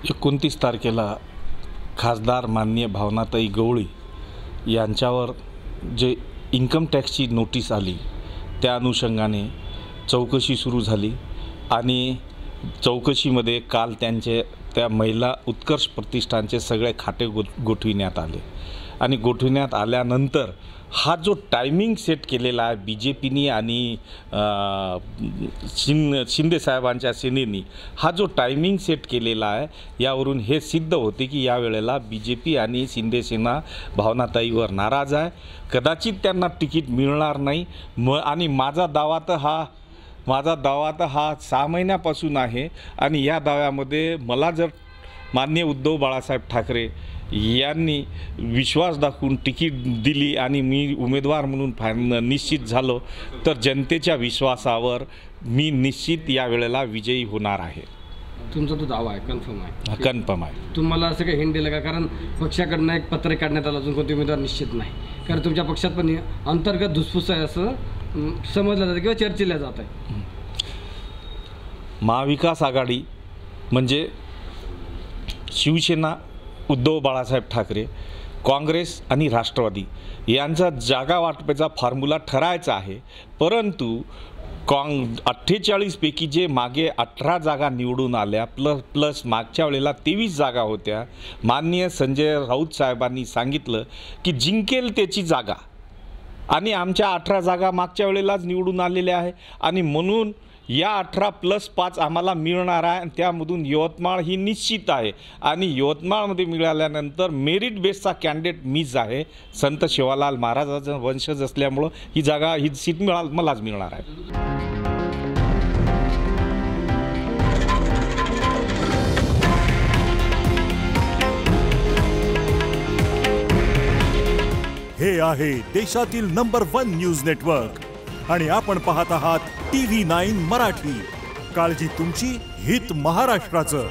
29 तारखेला खासदार माननीय भावनाताई गवळी यांच्यावर जे इन्कम टॅक्सची नोटीस आली त्या अनुषंगाने चौकशी सुरू झाली आणि चौकशीमध्ये काल त्या महिला उत्कर्ष प्रतिष्ठानचे सगळे खाते गोठविण्यात आले आणि गोठविण्यात आल्यानंतर हा जो टायमिंग सेट केलेला आहे BJPनी आणि शिंदे साहेबांच्या सेनेनी हा जो टायमिंग सेट केलेला आहे यावरून हे सिद्ध होते की या वेळेला BJP आणि शिंदे सेना भावनाताईवर नाराज आहे। कदाचित त्यांना तिकीट मिळणार नाही आणि माझा दावा तर हा 6 महिन्यापासून आहे आणि या दाव्यामध्ये मला जर माननीय उद्धव बाळासाहेब ठाकरे यांनी विश्वास दाखवून तिकीट दिली आणि मी उमेदवार म्हणून निश्चित झालो तर जनतेच्या विश्वासावर मी निश्चित या वेळेला विजयी होणार आहे। तुमचा तो दावा आहे, कन्फर्म आहे? कन्फर्म आहे। तुम्हाला असं काही हिंट दिलं का? कारण पक्षाकडनं एक पत्र काढण्यात आलं, अजून कोणते उमेदवार निश्चित नाही, कारण तुमच्या पक्षात पण अंतर्गत धुसफूस आहे असं समजलं जातं किंवा चर्चेला जात आहे। महाविकास आघाडी म्हणजे शिवसेना, उद्धव बाळासाहेब ठाकरे, काँग्रेस आणि राष्ट्रवादी यांचा जागा वाटपाचा फॉर्म्युला ठरायचा आहे, परंतु 48 पैकी जे मागे 18 जागा निवडून आल्या प्लस मागच्या वेळेला 23 जागा होत्या, माननीय संजय राऊत साहेबांनी सांगितलं की जिंकेल त्याची जागा आणि आमच्या 18 जागा मागच्या वेळेलाच निवडून आलेल्या आहे आणि म्हणून या 18+5 आम्हाला मिळणार आहे आणि त्यामधून यवतमाळ ही निश्चित आहे आणि यवतमाळमध्ये मिळाल्यानंतर मेरिट बेसचा कॅन्डिडेट मीच आहे। संत शिवालाल महाराजांचा वंशज असल्यामुळं ही सीट मलाच मिळणार आहे। हे आहे देशातील नंबर 1 न्यूज नेटवर्क आणि आपण पाहत आहात TV9 मराठी। काळजी तुमची, हित महाराष्ट्राचं।